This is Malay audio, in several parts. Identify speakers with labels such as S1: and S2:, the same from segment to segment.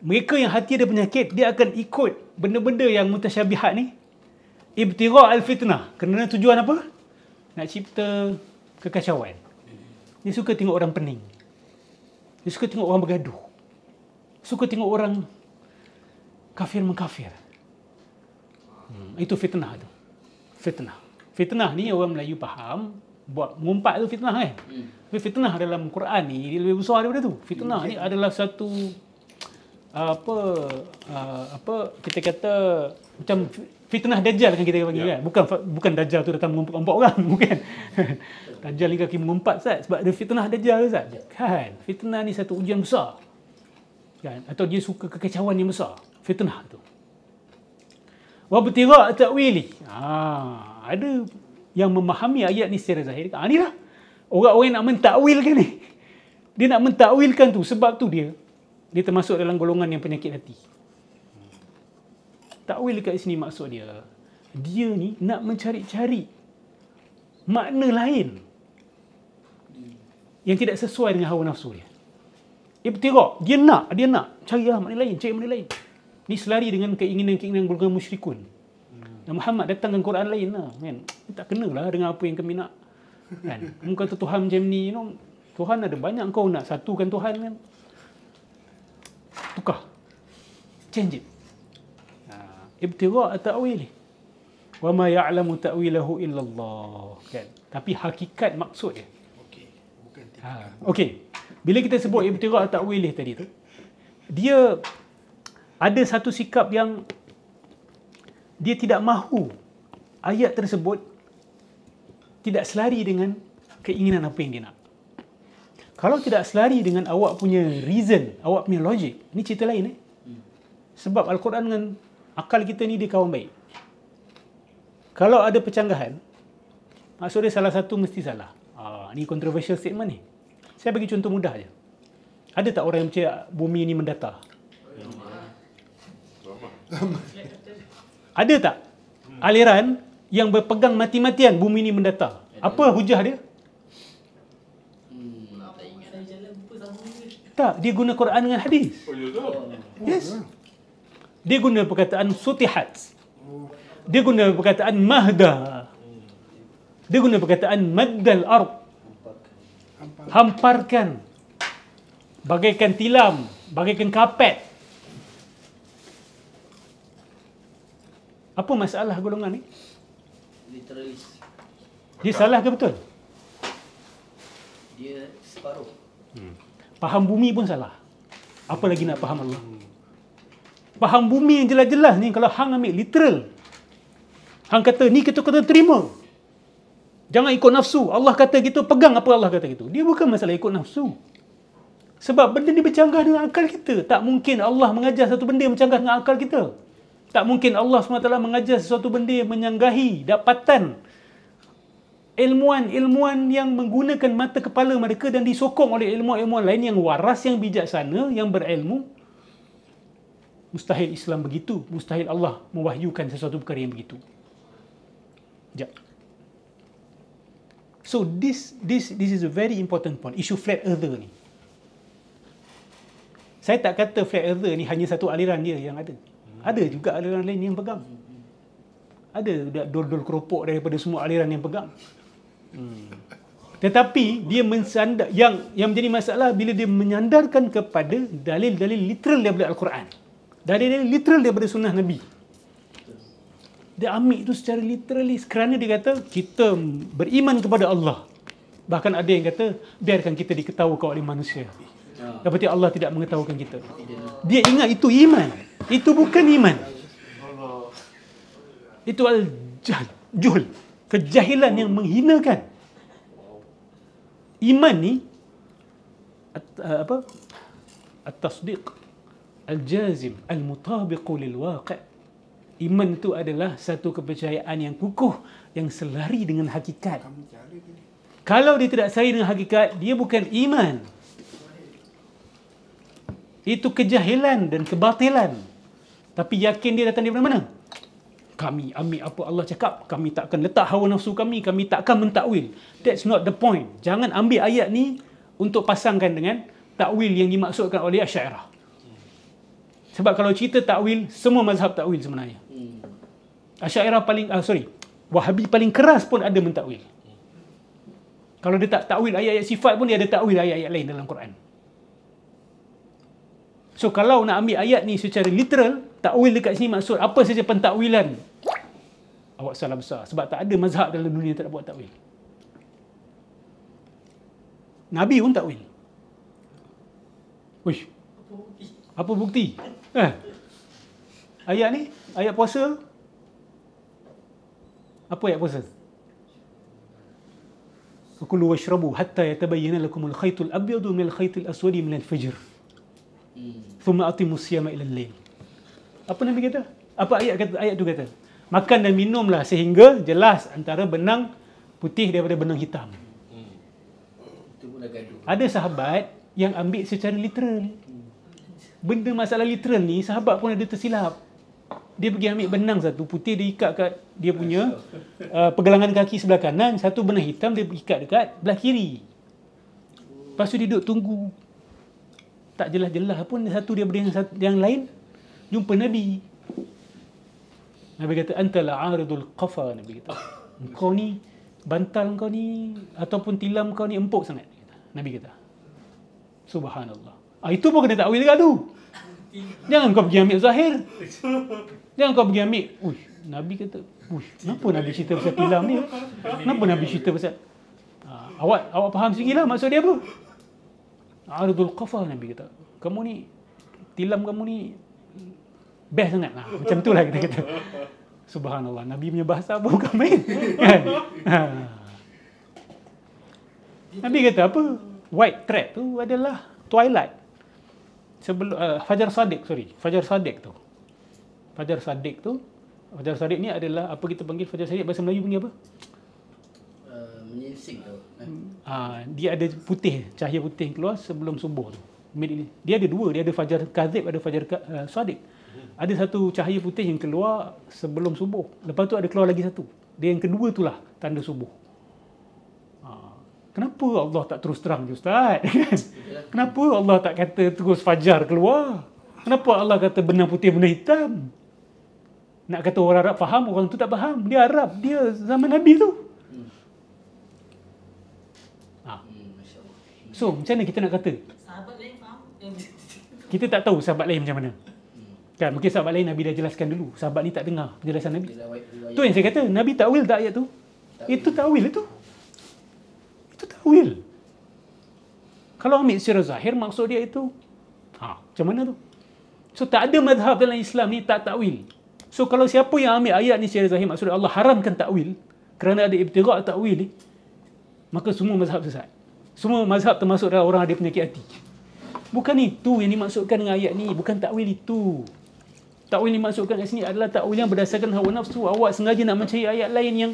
S1: mereka yang hati ada penyakit, dia akan ikut benda-benda yang mutasyabihat ni. Ibtigha' al-fitnah. Kerana tujuan apa? Nak cipta kekacauan. Dia suka tengok orang pening. Dia suka tengok orang bergaduh. Suka tengok orang kafir mengkafir. Itu fitnah tu. Fitnah. Fitnah ni orang Melayu faham, buat ngumpat tu fitnah kan. Tapi fitnah dalam Quran ni dia lebih besar daripada tu. Fitnah ni adalah satu apa kita kata macam fitnah dajjal kan kita panggil kan. Bukan dajjal tu datang mengumpat orang, bukan. Dajjal ni kaki mengumpat Ustaz sebab ada fitnah dajjal Ustaz. Kan. Fitnah ni satu ujian besar. Kan, atau dia suka kekacauan yang besar. Fitnah tu. Wa ibtigha' ta'wili. Ada yang memahami ayat ni secara zahir. Inilah orang-orang yang nak mentakwilkan ni. Dia nak mentakwilkan tu sebab tu dia termasuk dalam golongan yang penyakit hati. Takwil kat sini maksud dia ni nak mencari-cari makna lain yang tidak sesuai dengan hawa nafsu dia. Ibtigha', dia nak cari makna lain, Ni selari dengan keinginan-keinginan golongan musyrikun. Dan Muhammad datangkan Quran lain lah, kan? Tak kenalah dengan apa yang kami nak. Kan? Kamu kata Tuhan macam ni, Tuhan ada banyak, kau nak satukan Tuhan kan? Tukar. Change it. Ibtigha' ta'wili. Wa ma ya'lamu ta'wilahu illallah. Kan? Tapi hakikat maksud dia. Okey. Bila kita sebut ibtigha' ta'wili tadi tu, dia ada satu sikap yang dia tidak mahu ayat tersebut tidak selari dengan keinginan apa yang dia nak. Kalau tidak selari dengan awak punya reason, awak punya logic, ni cerita lain Sebab Al-Quran dengan akal kita ni dia kawan baik. Kalau ada percanggahan, maksud dia salah satu mesti salah. Ni controversial statement ni. Saya bagi contoh mudah je. Ada tak orang yang percaya bumi ni mendatar? Ada tak aliran yang berpegang mati-matian bumi ni mendatar? Apa hujah dia? Tak, dia guna Quran dengan hadis. Yes. Dia guna perkataan sutihat. Dia guna perkataan mahda. Dia guna perkataan maddal ard. Hamparkan. Bagaikan tilam, bagaikan kapet. Apa masalah golongan ni?
S2: Literalis.
S1: Dia salah ke betul?
S2: Dia separuh.
S1: Faham bumi pun salah. Apa lagi nak faham Allah? Faham bumi yang jelas-jelas ni, kalau hang ambil literal, hang kata ni kita kena terima. Jangan ikut nafsu. Allah kata gitu, pegang apa Allah kata gitu. Dia bukan masalah ikut nafsu. Sebab benda ni bercanggah dengan akal kita. Tak mungkin Allah mengajar satu benda yang bercanggah dengan akal kita. Tak mungkin Allah SWT mengajar sesuatu benda yang menyanggahi dapatan ilmuwan yang menggunakan mata kepala mereka dan disokong oleh ilmuwan lain yang waras, yang bijaksana, yang berilmu. Mustahil Islam begitu. Mustahil Allah mewahyukan sesuatu perkara yang begitu. Sekejap. So this is a very important point. Isu flat earther ni. Saya tak kata flat earther ni hanya satu aliran dia yang ada. Ada juga aliran lain yang pegang. Ada dol-dol keropok daripada semua aliran yang pegang. Tetapi dia mensandar, yang menjadi masalah bila dia menyandarkan kepada dalil-dalil literal daripada Al-Quran. Dalil-dalil literal daripada sunnah Nabi. Dia ambil itu secara literalis kerana dia kata kita beriman kepada Allah. Bahkan ada yang kata biarkan kita diketawakan oleh manusia. Berarti Allah tidak mengetawakan kita. Dia ingat itu iman. Itu bukan iman. Itu al-jahl, kejahilan yang menghinakan. Iman ni at-tasdiq al-jazim al-mutabiq lil waqi'. Iman itu adalah satu kepercayaan yang kukuh, yang selari dengan hakikat. Kalau dia tidak selari dengan hakikat, dia bukan iman. Itu kejahilan dan kebatilan. Tapi yakin dia datang daripada mana? Kami ambil apa Allah cakap, kami takkan letak hawa nafsu kami takkan mentakwil. That's not the point. Jangan ambil ayat ni untuk pasangkan dengan takwil yang dimaksudkan oleh Asy'ariyah. Sebab kalau cerita takwil, semua mazhab takwil sebenarnya. Asy'ariyah Wahabi paling keras pun ada mentakwil. Kalau dia tak takwil ayat-ayat sifat pun dia ada takwil ayat-ayat lain dalam Quran. So kalau nak ambil ayat ni secara literal, takwil dekat sini maksud apa saja pentakwilan, awak salah besar. Sebab tak ada mazhab dalam dunia tak buat takwil. Nabi pun takwil. Uish, apa bukti? Ayat ni, ayat puasa. Apa ayat puasa? Kulu washrabu hatta yatabayyana lakumul khaytul abyadu minal khaytil aswadi minal fajr. Thumma atimus siyama ila al-lail. Apa Nabi kata? Apa ayat tu kata? Makan dan minumlah sehingga jelas antara benang putih daripada benang hitam.
S2: Itu pun dah gaduh.
S1: Ada sahabat yang ambil secara literal. Benda masalah literal ni sahabat pun ada tersilap. Dia pergi ambil benang satu putih, dia ikat kat dia punya pergelangan kaki sebelah kanan, satu benang hitam dia ikat dekat belah kiri. Lepas tu dia duduk tunggu. Tak jelas-jelas pun satu dia beri yang lain jumpa Nabi. Nabi kata antala aridul qafa, Nabi kata. Kau ni bantal kau ni ataupun tilam kau ni empuk sangat. Nabi kata. Subhanallah. Itu pun kena takwil dekat tu. Jangan kau pergi ambil zahir. Jangan kau pergi ambil. Nabi kata, kenapa Nabi cerita pasal tilam ni? Kenapa Nabi cerita pasal awak faham sikitlah maksud dia apa? Aridul qafa, Nabi kata. Kamu ni tilam kamu ni best sangat lah. Macam tu lah kita kata. Subhanallah, Nabi punya bahasa apa bukan main. Nabi kata apa? White thread tu adalah twilight. Sebelum Fajar Sadiq tu. Fajar Sadiq ni adalah apa kita panggil Fajar Sadiq, bahasa Melayu panggil apa?
S2: Menyingsing tu.
S1: Dia ada putih, cahaya putih keluar sebelum subuh tu. Dia ada dua, dia ada Fajar Kadzib, ada Fajar Sadiq. Ada satu cahaya putih yang keluar sebelum subuh. Lepas tu ada keluar lagi satu. Dia yang kedua itulah tanda subuh. Kenapa Allah tak terus terang je Ustaz? Kenapa Allah tak kata terus fajar keluar? Kenapa Allah kata benang putih benang hitam? Nak kata orang Arab faham, orang tu tak faham. Dia Arab, dia zaman Nabi tu. So macam mana kita nak kata?
S3: Sahabat lain faham?
S1: Kita tak tahu sahabat lain macam mana. Kan mungkin sahabat lain Nabi dah jelaskan dulu. Sahabat ni tak dengar penjelasan Nabi. Tu yang saya kata, Nabi takwil tak ayat tu? Itu takwil itu. Takwil. Kalau ambil secara zahir maksud dia itu macam mana tu? So tak ada mazhab dalam Islam ni tak takwil. So kalau siapa yang ambil ayat ni secara zahir maksud Allah haramkan takwil kerana ada ibtigha' takwil ni, maka semua mazhab sesat. Semua mazhab termasuk dalam orang ada penyakit hati. Bukan itu yang dimaksudkan dengan ayat ni, bukan takwil itu. Takwil yang dimaksudkan kat sini adalah takwil yang berdasarkan hawa nafsu. Awak sengaja nak mencari ayat lain yang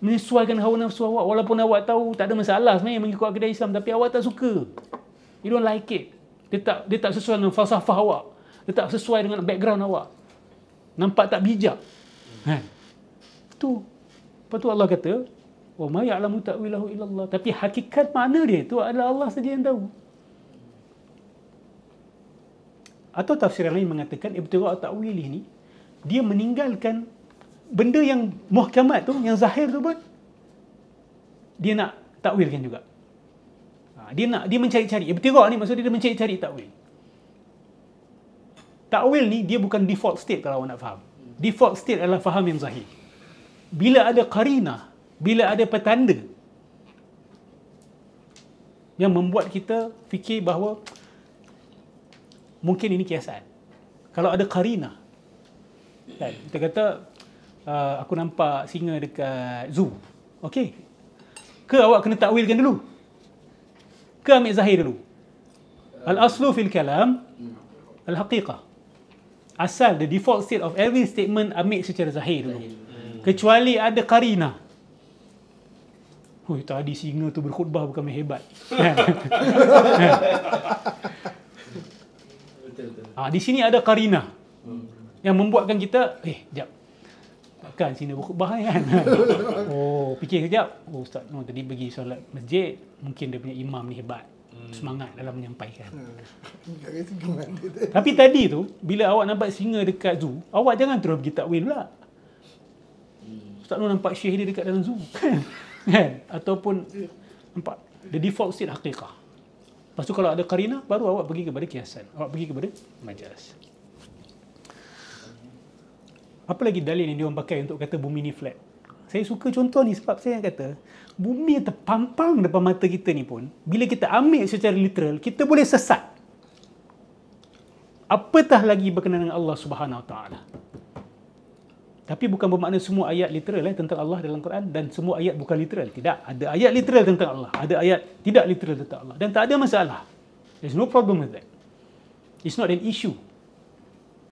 S1: menyesuaikan hawa nafsu awak, walaupun awak tahu tak ada masalah sebenarnya mengikut akidah Islam, tapi awak tak suka. You don't like it. Dia tak sesuai dengan falsafah awak. Dia tak sesuai dengan background awak. Nampak tak bijak. Itu. Lepas tu Allah kata, wa ma ya'lamu ta'wilahu illallah. Tapi hakikat makna dia itu adalah Allah saja yang tahu. Atau tafsir lain mengatakan ibtigha' ta'wilih ni dia meninggalkan benda yang muhkamat tu, yang zahir tu pun dia nak takwilkan juga. Dia mencari-cari. Ibtigha' ni maksud dia mencari-cari takwil. Takwil ni dia bukan default state kalau awak nak faham. Default state adalah faham yang zahir. Bila ada qarinah, bila ada petanda yang membuat kita fikir bahawa mungkin ini kiasan. Kalau ada qarinah, kan, kita kata aku nampak singa dekat zoo. Okey. Ke awak kena takwilkan dulu? Ke ambil zahir dulu? Al-aslu fil kalam al-haqiqah. Asal, the default state of every statement ambil secara zahir dulu. Kecuali ada qarinah. Tadi singa tu berkhutbah bukan main hebat. Di sini ada qarinah yang membuatkan kita, jap. Takkan sini berkhutbah kan? Fikir sekejap. Ustaz, tadi pergi solat masjid, mungkin dia punya imam ni hebat. semangat dalam menyampaikan.
S3: Kat situ gimana tu?
S1: Tapi tadi tu, bila awak nampak singa dekat zoo, awak jangan terus pergi takwil pula. Ustaz Nur nampak syekh dia dekat dalam zoo. Kan? Ataupun nampak the default state haqiqah. Lepas tu kalau ada qarina, baru awak pergi kepada kiasan. Awak pergi kepada majaz. Apa lagi dalil yang dia orang pakai untuk kata bumi ni flat? Saya suka contoh ni sebab saya kata bumi yang terpampang depan mata kita ni pun, bila kita ambil secara literal, kita boleh sesat. Apatah lagi berkenaan dengan Allah Subhanahu Wa Taala. Tapi bukan bermakna semua ayat literal tentang Allah dalam Quran dan semua ayat bukan literal. Tidak. Ada ayat literal tentang Allah. Ada ayat tidak literal tentang Allah. Dan tak ada masalah. There's no problem with that. It's not an issue.